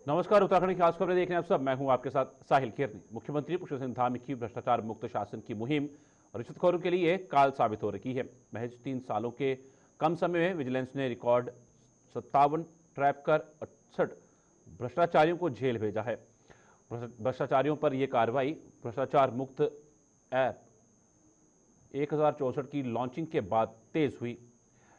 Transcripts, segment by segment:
नमस्कार, उत्तराखंड की खास खबरें देख रहे हैं आप सब। मैं हूं आपके साथ साहिल खेरनी। मुख्यमंत्री पुष्कर सिंह धामी की भ्रष्टाचार मुक्त शासन की मुहिम रिश्वतखोरों के लिए काल साबित हो रही है। महज 3 सालों के कम समय में विजिलेंस ने रिकॉर्ड 57 ट्रैप कर 68 भ्रष्टाचारियों को जेल भेजा है। भ्रष्टाचारियों पर यह कार्रवाई भ्रष्टाचार मुक्त ऐप 1064 की लॉन्चिंग के बाद तेज हुई।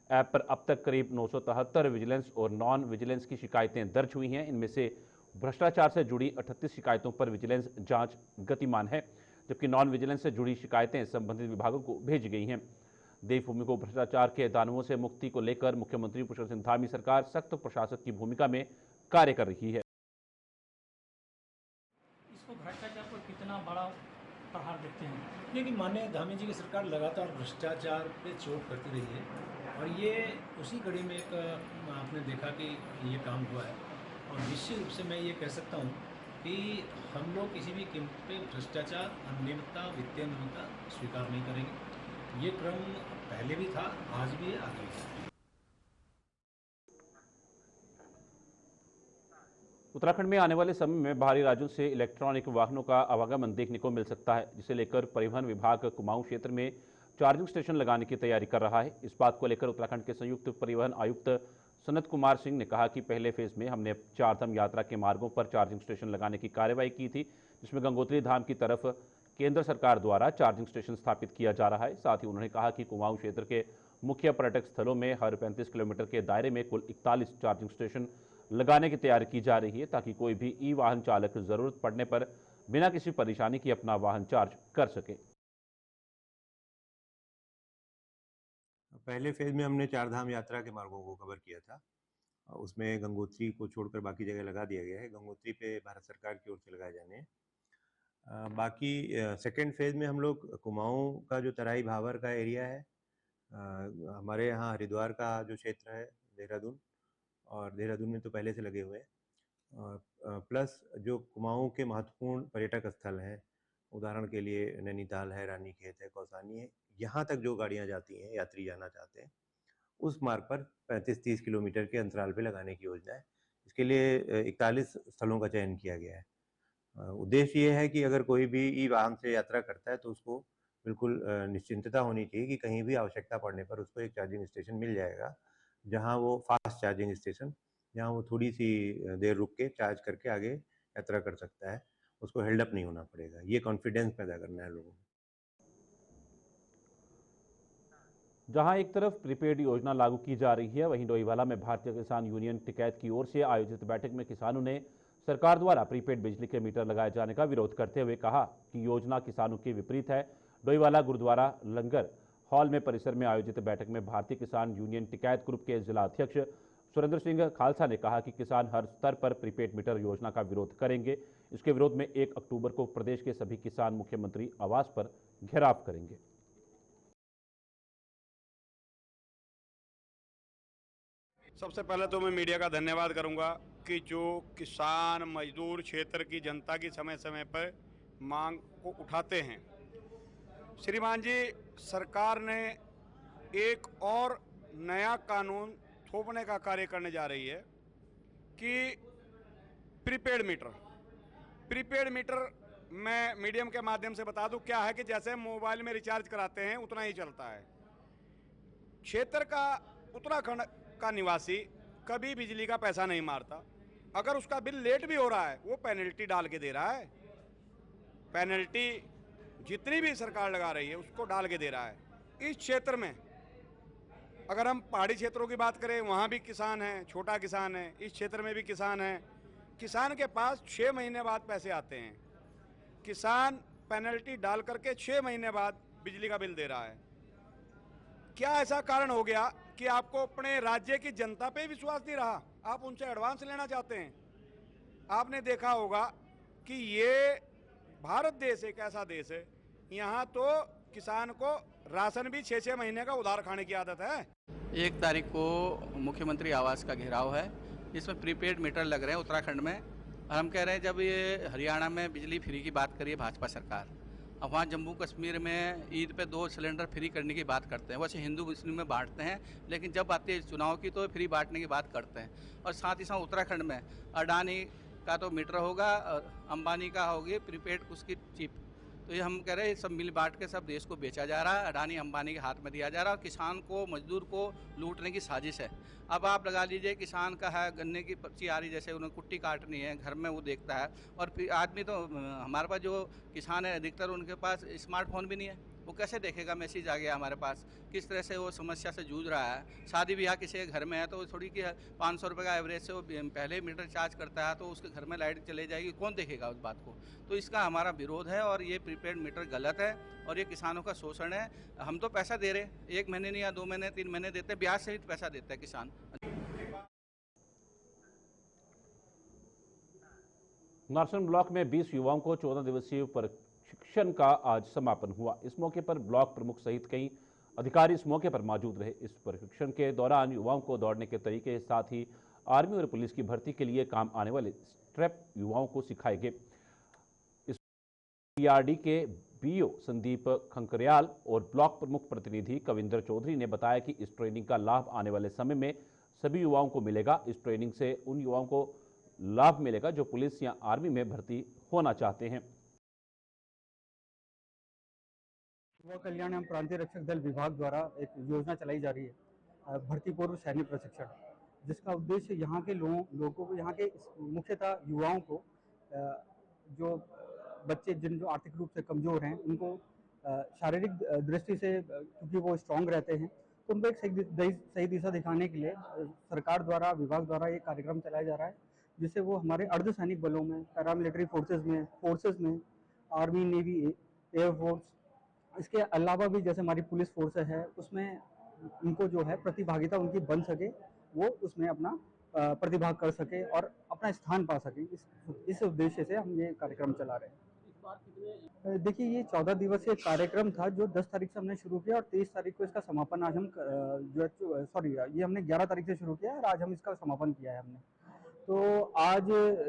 ऐप पर अब तक करीब 973 विजिलेंस और नॉन विजिलेंस की शिकायतें दर्ज हुई हैं। इनमें से भ्रष्टाचार से जुड़ी 38 शिकायतों पर विजिलेंस जांच गतिमान है, जबकि नॉन विजिलेंस से जुड़ी शिकायतें संबंधित विभागों को भेजी गई हैं। देवभूमि को भ्रष्टाचार के दानवों से मुक्ति को लेकर मुख्यमंत्री पुष्कर सिंह धामी सरकार सख्त प्रशासक की भूमिका में कार्य कर रही है। इसको भ्रष्टाचार पर कितना बड़ा प्रहार देखते हैं? लेकिन माननीय धामी जी की सरकार लगातार भ्रष्टाचार पे चोट करती रही है और ये उसी कड़ी में एक आपने देखा कि ये काम हुआ है। और निश्चित रूप से मैं ये कह सकता हूँ कि हम लोग किसी भी कीमत पे भ्रष्टाचार, अनियमितता, वित्तीय अनियमितता स्वीकार नहीं करेंगे। ये क्रम पहले भी था, आज भी है, आगे भी है। उत्तराखंड में आने वाले समय में बाहरी राज्यों से इलेक्ट्रॉनिक वाहनों का आवागमन देखने को मिल सकता है, जिसे लेकर परिवहन विभाग कुमाऊं क्षेत्र में चार्जिंग स्टेशन लगाने की तैयारी कर रहा है। इस बात को लेकर उत्तराखंड के संयुक्त परिवहन आयुक्त सनत कुमार सिंह ने कहा कि पहले फेज में हमने चारधाम यात्रा के मार्गों पर चार्जिंग स्टेशन लगाने की कार्रवाई की थी, जिसमें गंगोत्री धाम की तरफ केंद्र सरकार द्वारा चार्जिंग स्टेशन स्थापित किया जा रहा है। साथ ही उन्होंने कहा कि कुमाऊं क्षेत्र के मुख्य पर्यटक स्थलों में हर 35 किलोमीटर के दायरे में कुल 41 चार्जिंग स्टेशन लगाने की तैयारी की जा रही है, ताकि कोई भी ई वाहन चालक जरूरत पड़ने पर बिना किसी परेशानी के अपना वाहन चार्ज कर सके। पहले फेज में हमने चारधाम यात्रा के मार्गों को कवर किया था। उसमें गंगोत्री को छोड़कर बाकी जगह लगा दिया गया है। गंगोत्री पे भारत सरकार की ओर से लगाए जाने हैं। बाकी सेकेंड फेज में हम लोग कुमाऊं का जो तराई भावर का एरिया है, हमारे यहाँ हरिद्वार का जो क्षेत्र है, देहरादून, और देहरादून में तो पहले से लगे हुए हैं, प्लस जो कुमाऊं के महत्वपूर्ण पर्यटक स्थल हैं, उदाहरण के लिए नैनीताल है, रानीखेत है, कौसानी है, यहाँ तक जो गाड़ियाँ जाती हैं, यात्री जाना चाहते हैं, उस मार्ग पर 35-30 किलोमीटर के अंतराल पे लगाने की योजना है। इसके लिए 41 स्थलों का चयन किया गया है। उद्देश्य ये है कि अगर कोई भी ई वाहन से यात्रा करता है तो उसको बिल्कुल निश्चिंतता होनी चाहिए कि कहीं भी आवश्यकता पड़ने पर उसको एक चार्जिंग स्टेशन मिल जाएगा, जहाँ वो फास्ट चार्जिंग स्टेशन, जहाँ वो थोड़ी सी देर रुक के चार्ज करके आगे यात्रा कर सकता है, उसको हेल्ड अप नहीं होना पड़ेगा। ये कॉन्फिडेंस पैदा करना है लोगों में। जहां एक तरफ प्रीपेड योजना लागू की जा रही है, वहीं डोईवाला में भारतीय किसान यूनियन टिकैत की ओर से आयोजित बैठक में किसानों ने सरकार द्वारा प्रीपेड बिजली के मीटर लगाए जाने का विरोध करते हुए कहा कि योजना किसानों के विपरीत है। डोईवाला गुरुद्वारा लंगर हॉल में परिसर में आयोजित बैठक में भारतीय किसान यूनियन टिकैत ग्रुप के जिला अध्यक्ष सुरेंद्र सिंह खालसा ने कहा कि किसान हर स्तर पर प्रीपेड मीटर योजना का विरोध करेंगे। इसके विरोध में 1 अक्टूबर को प्रदेश के सभी किसान मुख्यमंत्री आवास पर घेराव करेंगे। सबसे पहले तो मैं मीडिया का धन्यवाद करूंगा कि जो किसान मजदूर क्षेत्र की जनता की समय समय पर मांग को उठाते हैं। श्रीमान जी, सरकार ने एक और नया कानून थोपने का कार्य करने जा रही है कि प्रीपेड मीटर मैं मीडियम के माध्यम से बता दूं क्या है कि जैसे मोबाइल में रिचार्ज कराते हैं उतना ही चलता है। क्षेत्र का उत्तराखंड का निवासी कभी बिजली का पैसा नहीं मारता। अगर उसका बिल लेट भी हो रहा है वो पेनल्टी डाल के दे रहा है। पेनल्टी जितनी भी सरकार लगा रही है उसको डाल के दे रहा है। इस क्षेत्र में अगर हम पहाड़ी क्षेत्रों की बात करें, वहाँ भी किसान हैं, छोटा किसान है, इस क्षेत्र में भी किसान है। किसान के पास 6 महीने बाद पैसे आते हैं। किसान पेनल्टी डाल करके 6 महीने बाद बिजली का बिल दे रहा है। क्या ऐसा कारण हो गया कि आपको अपने राज्य की जनता पे विश्वास नहीं रहा? आप उनसे एडवांस लेना चाहते हैं। आपने देखा होगा कि ये भारत देश एक ऐसा देश है, यहाँ तो किसान को राशन भी 6-6 महीने का उधार खाने की आदत है। 1 तारीख को मुख्यमंत्री आवास का घेराव है। इसमें प्रीपेड मीटर लग रहे हैं उत्तराखंड में। और हम कह रहे हैं, जब ये हरियाणा में बिजली फ्री की बात करिए भाजपा सरकार, अब वहाँ जम्मू कश्मीर में ईद पे 2 सिलेंडर फ्री करने की बात करते हैं। वैसे हिंदू मुस्लिम में बांटते हैं, लेकिन जब आती है चुनाव की तो फ्री बांटने की बात करते हैं। और साथ ही साथ उत्तराखंड में अडानी का तो मीटर होगा, अंबानी का होगी प्रीपेड उसकी चिप। तो ये हम कह रहे हैं सब मिल बांट के सब देश को बेचा जा रहा है, अडानी अंबानी के हाथ में दिया जा रहा है और किसान को मजदूर को लूटने की साजिश है। अब आप लगा लीजिए किसान का है, गन्ने की पर्ची आ रही, जैसे उन्हें कुट्टी काटनी है घर में वो देखता है, और फिर आदमी तो हमारे पास जो किसान है अधिकतर उनके पास स्मार्टफोन भी नहीं है, वो कैसे देखेगा मैसेज आ गया हमारे पास, किस तरह से वो समस्या से जूझ रहा है। शादी ब्याह किसी के घर में है तो थोड़ी कि 500 रुपये का एवरेज से वो पहले मीटर चार्ज करता है तो उसके घर में लाइट चले जाएगी, कौन देखेगा उस बात को। तो इसका हमारा विरोध है और ये प्रीपेड मीटर गलत है और ये किसानों का शोषण है। हम तो पैसा दे रहे, 1 महीने नहीं या 2 महीने 3 महीने देते, ब्याज सहित पैसा देता है किसान। नारसन ब्लॉक में 20 युवाओं को 14 दिवसीय प्रशिक्षण का आज समापन हुआ। इस मौके पर ब्लॉक प्रमुख सहित कई अधिकारी इस मौके पर मौजूद रहे। इस प्रशिक्षण के दौरान युवाओं को दौड़ने के तरीके, साथ ही आर्मी और पुलिस की भर्ती के लिए काम आने वाले स्ट्रेप युवाओं को सिखाए गए। इस पीआरडी के बीओ संदीप खंकरियाल और ब्लॉक प्रमुख प्रतिनिधि कविंदर चौधरी ने बताया कि इस ट्रेनिंग का लाभ आने वाले समय में सभी युवाओं को मिलेगा। इस ट्रेनिंग से उन युवाओं को लाभ मिलेगा जो पुलिस या आर्मी में भर्ती होना चाहते हैं। युवा कल्याण एवं प्रांतीय रक्षक दल विभाग द्वारा एक योजना चलाई जा रही है, भर्ती पूर्व सैन्य प्रशिक्षण, जिसका उद्देश्य यहाँ के लोगों को, यहाँ के मुख्यतः युवाओं को, जो बच्चे जो आर्थिक रूप से कमजोर हैं, उनको शारीरिक दृष्टि से क्योंकि वो स्ट्रांग रहते हैं, तो उनको एक सही दिशा दिखाने के लिए सरकार द्वारा, विभाग द्वारा ये कार्यक्रम चलाया जा रहा है, जिससे वो हमारे अर्धसैनिक बलों में, पैरामिलिट्री फोर्सेज में, आर्मी, नेवी, एयरफोर्स, इसके अलावा भी जैसे हमारी पुलिस फोर्स है, उसमें उनको जो है प्रतिभागिता उनकी बन सके, वो उसमें अपना प्रतिभाग कर सके और अपना स्थान पा सके। इस उद्देश्य से हम ये कार्यक्रम चला रहे हैं। देखिए, ये 14 दिवसीय कार्यक्रम था जो 10 तारीख से हमने शुरू किया और 23 तारीख को इसका समापन आज हम ये हमने 11 तारीख से शुरू किया और आज हम इसका समापन किया है हमने। तो आज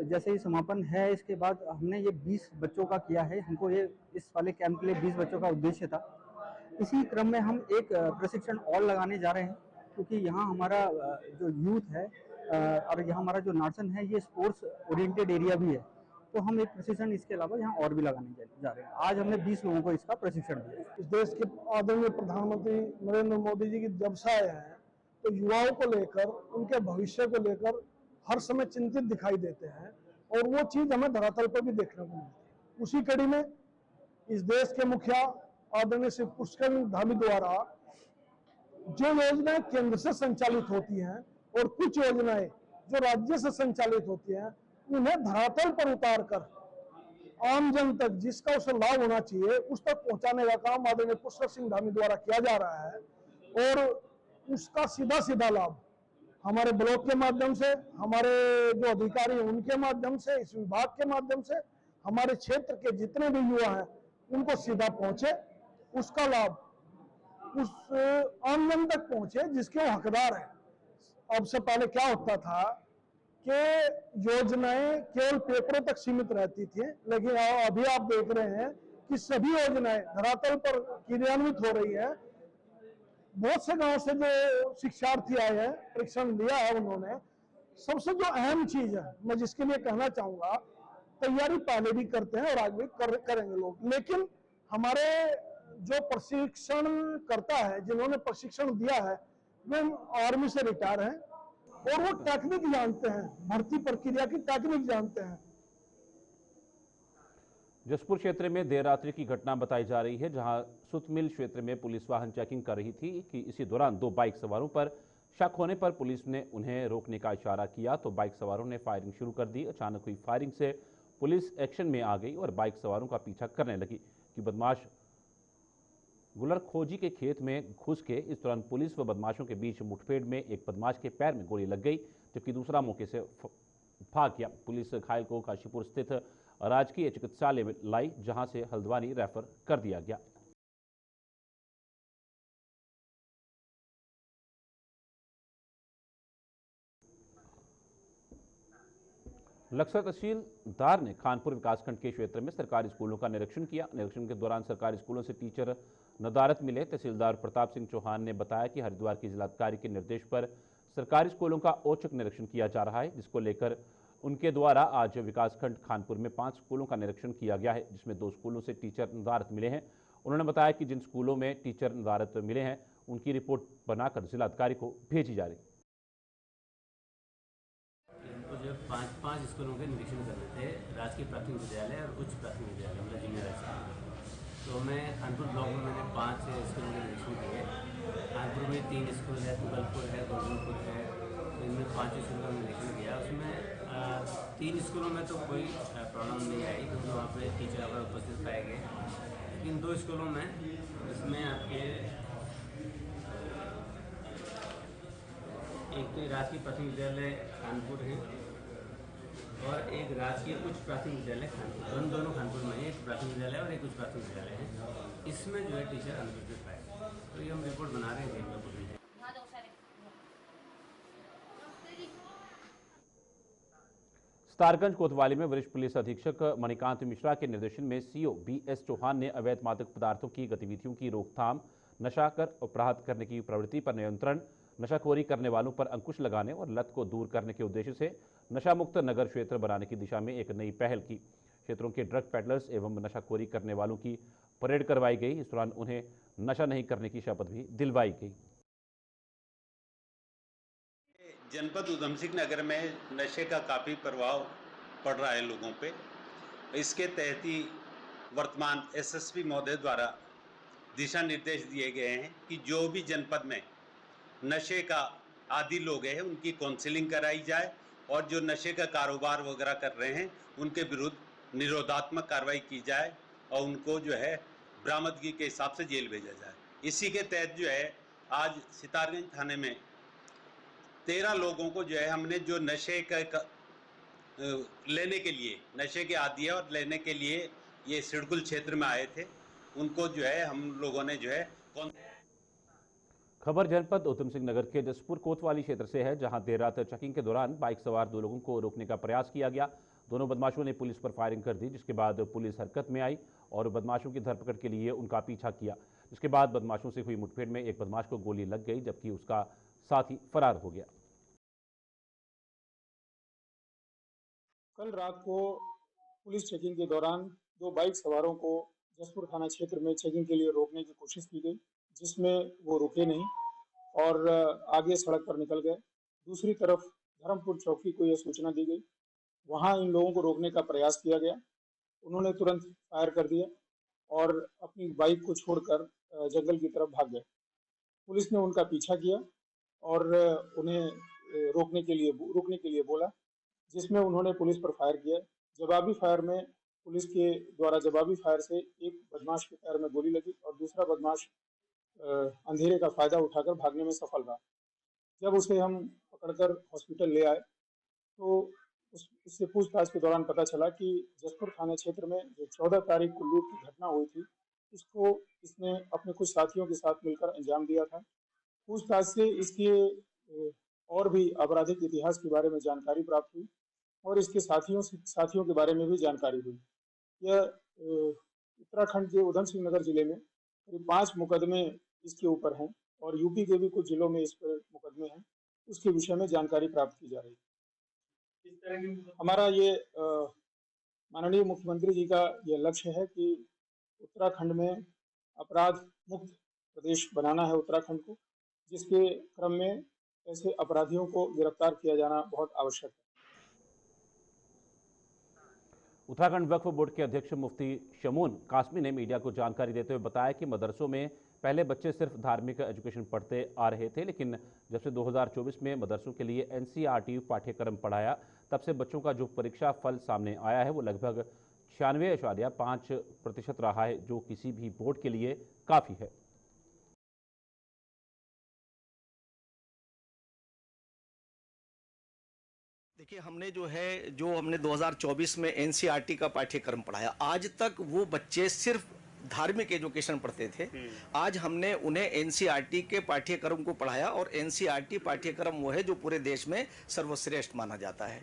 जैसे ही समापन है, इसके बाद हमने ये 20 बच्चों का किया है। हमको ये इस वाले कैंप के लिए 20 बच्चों का उद्देश्य था। इसी क्रम में हम एक प्रशिक्षण और लगाने जा रहे हैं, क्योंकि यहाँ हमारा जो यूथ है और यहाँ हमारा जो नारसन है, ये स्पोर्ट्स ओरिएंटेड एरिया भी है, तो हम एक प्रशिक्षण इसके अलावा यहाँ और भी लगाने जा रहे हैं। आज हमने 20 लोगों को इसका प्रशिक्षण दिया। इस देश के आदरणीय प्रधानमंत्री नरेंद्र मोदी जी की जब से आए हैं, तो युवाओं को लेकर, उनके भविष्य को लेकर हर समय चिंतित दिखाई देते हैं और वो चीज हमें धरातल पर भी देखने को मिलती है। उसी कड़ी में इस देश के मुखिया आदरणीय श्री पुष्कर धामी द्वारा जो योजनाएं केंद्र से संचालित होती हैं और कुछ योजनाएं जो राज्य से संचालित होती हैं, उन्हें धरातल पर उतार कर आम जन तक जिसका उसे लाभ होना चाहिए उस तक पहुंचाने का काम आदरणीय पुष्कर सिंह धामी द्वारा किया जा रहा है। और उसका सीधा लाभ हमारे ब्लॉक के माध्यम से, हमारे जो अधिकारी हैं उनके माध्यम से, इस विभाग के माध्यम से हमारे क्षेत्र के जितने भी युवा हैं उनको सीधा पहुंचे, उसका लाभ उस आम जन तक पहुंचे जिसके वो हकदार हैं। अब से पहले क्या होता था कि योजनाएं केवल पेपरों तक सीमित रहती थी, लेकिन अभी आप देख रहे हैं कि सभी योजनाएं धरातल पर क्रियान्वित हो रही है। बहुत से गांव से जो शिक्षार्थी आए हैं, प्रशिक्षण लिया है उन्होंने, सबसे जो अहम चीज है मैं जिसके लिए कहना चाहूंगा, तैयारी पहले भी करते हैं और आगे भी करेंगे लोग, लेकिन हमारे जो प्रशिक्षण करता है, जिन्होंने प्रशिक्षण दिया है, वे आर्मी से रिटायर हैं और वो टेक्निक जानते हैं, भर्ती प्रक्रिया की टेक्निक जानते हैं। जसपुर क्षेत्र में देर रात्रि की घटना बताई जा रही है, जहां सुतमिल क्षेत्र में पुलिस वाहन चेकिंग कर रही थी कि इसी दौरान 2 बाइक सवारों पर शक होने पर पुलिस ने उन्हें रोकने का इशारा किया तो बाइक सवारों ने फायरिंग शुरू कर दी। अचानक हुई फायरिंग से पुलिस एक्शन में आ गई और बाइक सवारों का पीछा करने लगी कि बदमाश गुलर खोजी के खेत में घुस के। इस दौरान पुलिस व बदमाशों के बीच मुठभेड़ में एक बदमाश के पैर में गोली लग गई, जबकि दूसरा मौके से भाग गया। पुलिस घायल को काशीपुर स्थित राजकीय चिकित्सालय में लाई, जहां से हल्द्वानी रेफर कर दिया गया। लक्सर तहसीलदार ने खानपुर विकासखंड के क्षेत्र में सरकारी स्कूलों का निरीक्षण किया। निरीक्षण के दौरान सरकारी स्कूलों से टीचर नदारत मिले। तहसीलदार प्रताप सिंह चौहान ने बताया कि हरिद्वार के जिलाधिकारी के निर्देश पर सरकारी स्कूलों का औचक निरीक्षण किया जा रहा है, जिसको लेकर उनके द्वारा आज विकासखंड खानपुर में 5 स्कूलों का निरीक्षण किया गया है, जिसमें 2 स्कूलों से टीचर नदारत मिले हैं। उन्होंने बताया कि जिन स्कूलों में टीचर नदारत मिले हैं उनकी रिपोर्ट बनाकर जिलाधिकारी को भेजी जा रही है। जो पाँच स्कूलों के निरीक्षण कर रहे थे, राजकीय प्राथमिक विद्यालय और उच्च प्राथमिक विद्यालय मतलब जूनियर हाई स्कूल। तो मैं खानपुर ब्लॉक में मैंने 5 स्कूलों के निरीक्षण किए। खानपुर में 3 स्कूल है, तुगलपुर है, गोविंदपुर है, तो इनमें 5 स्कूलों का निरीक्षण किया। उसमें 3 स्कूलों में तो कोई प्रॉब्लम नहीं आई क्योंकि वहाँ पे टीचर अगर उपस्थित पाए गए, लेकिन 2 स्कूलों में इसमें आपके एक तो राजकीय प्राथमिक विद्यालय खानपुर है और एक राजकीय उच्च प्राथमिक विद्यालय खानपुर, दोनों खानपुर में एक प्राथमिक विद्यालय और एक उच्च प्राथमिक विद्यालय है। इसमें जो है टीचर अनुपस्थित पाए, तो ये हम रिपोर्ट बना रहे हैं। सितारगंज कोतवाली में वरिष्ठ पुलिस अधीक्षक मणिकांत मिश्रा के निर्देशन में सीओ BS चौहान ने अवैध मादक पदार्थों की गतिविधियों की रोकथाम, नशा कर अपराध करने की प्रवृत्ति पर नियंत्रण, नशाखोरी करने वालों पर अंकुश लगाने और लत को दूर करने के उद्देश्य से नशा मुक्त नगर क्षेत्र बनाने की दिशा में एक नई पहल की। क्षेत्रों के ड्रग पेडलर्स एवं नशाखोरी करने वालों की परेड करवाई गई। इस दौरान उन्हें नशा नहीं करने की शपथ भी दिलवाई गई। जनपद उधम सिंह नगर में नशे का काफ़ी प्रभाव पड़ रहा है लोगों पे। इसके तहत ही वर्तमान SSP महोदय द्वारा दिशा निर्देश दिए गए हैं कि जो भी जनपद में नशे का आदी लोग हैं उनकी काउंसलिंग कराई जाए और जो नशे का कारोबार वगैरह कर रहे हैं उनके विरुद्ध निरोधात्मक कार्रवाई की जाए और उनको जो है बरामदगी के हिसाब से जेल भेजा जाए। इसी के तहत जो है आज सितारगंज थाने में 13 लोगों को जो है हमने जो नशे का लेने के लिए, नशे के आदी और लेने के लिए ये सिडकुल क्षेत्र में आए थे, उनको जो है हम लोगों ने जो है खबर जनपद उधम सिंह नगर के जसपुर कोतवाली क्षेत्र से है, जहां देर रात चेकिंग के दौरान बाइक सवार 2 लोगों को रोकने का प्रयास किया गया। दोनों बदमाशों ने पुलिस पर फायरिंग कर दी, जिसके बाद पुलिस हरकत में आई और बदमाशों की धरपकड़ के लिए उनका पीछा किया। जिसके बाद बदमाशों से हुई मुठभेड़ में एक बदमाश को गोली लग गई, जबकि उसका साथी फरार हो गया। कल रात को पुलिस चेकिंग के दौरान 2 बाइक सवारों को जसपुर थाना क्षेत्र में चेकिंग के लिए रोकने की कोशिश की गई, जिसमें वो रुके नहीं और आगे सड़क पर निकल गए। दूसरी तरफ धर्मपुर चौकी को यह सूचना दी गई, वहां इन लोगों को रोकने का प्रयास किया गया। उन्होंने तुरंत फायर कर दिया और अपनी बाइक को छोड़कर जंगल की तरफ भाग गए। पुलिस ने उनका पीछा किया और उन्हें रुकने के लिए बोला, जिसमें उन्होंने पुलिस पर फायर किया। जवाबी फायर में पुलिस के द्वारा जवाबी फायर से एक बदमाश के पैर में गोली लगी और दूसरा बदमाश अंधेरे का फायदा उठाकर भागने में सफल रहा। जब उसे हम पकड़कर हॉस्पिटल ले आए तो उससे पूछताछ के दौरान पता चला कि जसपुर थाना क्षेत्र में जो 14 तारीख को लूट की घटना हुई थी, इसको इसने अपने कुछ साथियों के साथ मिलकर अंजाम दिया था। पूछताछ से इसके और भी आपराधिक इतिहास के बारे में जानकारी प्राप्त हुई और इसके साथियों के बारे में भी जानकारी हुई। यह उत्तराखंड के उधम सिंह नगर जिले में करीब 5 मुकदमे इसके ऊपर हैं और यूपी के भी कुछ जिलों में इस पर मुकदमे हैं, उसके विषय में जानकारी प्राप्त की जा रही है। हमारा ये माननीय मुख्यमंत्री जी का यह लक्ष्य है कि उत्तराखंड में अपराध मुक्त प्रदेश बनाना है उत्तराखंड को, जिसके क्रम में ऐसे अपराधियों को गिरफ्तार किया जाना बहुत आवश्यक है। उत्तराखंड वक्फ बोर्ड के अध्यक्ष मुफ्ती शमून कासमी ने मीडिया को जानकारी देते हुए बताया कि मदरसों में पहले बच्चे सिर्फ धार्मिक एजुकेशन पढ़ते आ रहे थे, लेकिन जब से 2024 में मदरसों के लिए NCERT पाठ्यक्रम पढ़ाया, तब से बच्चों का जो परीक्षा फल सामने आया है वो लगभग 96.5% रहा है, जो किसी भी बोर्ड के लिए काफ़ी है। देखिए, हमने जो हमने 2024 में NCERT का पाठ्यक्रम पढ़ाया, आज तक वो बच्चे सिर्फ धार्मिक एजुकेशन पढ़ते थे। आज हमने उन्हें NCERT के पाठ्यक्रम को पढ़ाया और NCERT पाठ्यक्रम वो है जो पूरे देश में सर्वश्रेष्ठ माना जाता है।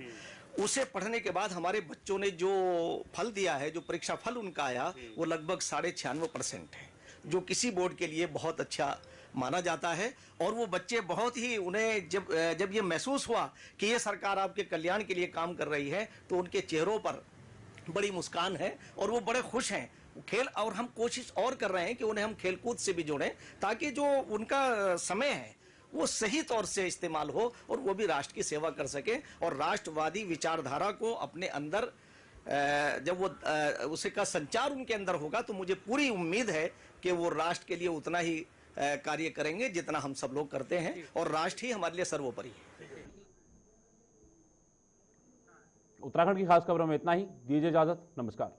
उसे पढ़ने के बाद हमारे बच्चों ने जो फल दिया है, जो परीक्षा फल उनका आया, वो लगभग 96% है, जो किसी बोर्ड के लिए बहुत अच्छा माना जाता है। और वो बच्चे बहुत ही, उन्हें जब ये महसूस हुआ कि ये सरकार आपके कल्याण के लिए काम कर रही है, तो उनके चेहरों पर बड़ी मुस्कान है और वो बड़े खुश हैं। खेल, और हम कोशिश और कर रहे हैं कि उन्हें हम खेलकूद से भी जोड़ें, ताकि जो उनका समय है वो सही तौर से इस्तेमाल हो और वो भी राष्ट्र की सेवा कर सके और राष्ट्रवादी विचारधारा को अपने अंदर जब वो उसका संचार उनके अंदर होगा, तो मुझे पूरी उम्मीद है कि वो राष्ट्र के लिए उतना ही कार्य करेंगे जितना हम सब लोग करते हैं, और राष्ट्र ही हमारे लिए सर्वोपरि है। उत्तराखंड की खास खबरों में इतना ही। दीजिए इजाजत, नमस्कार।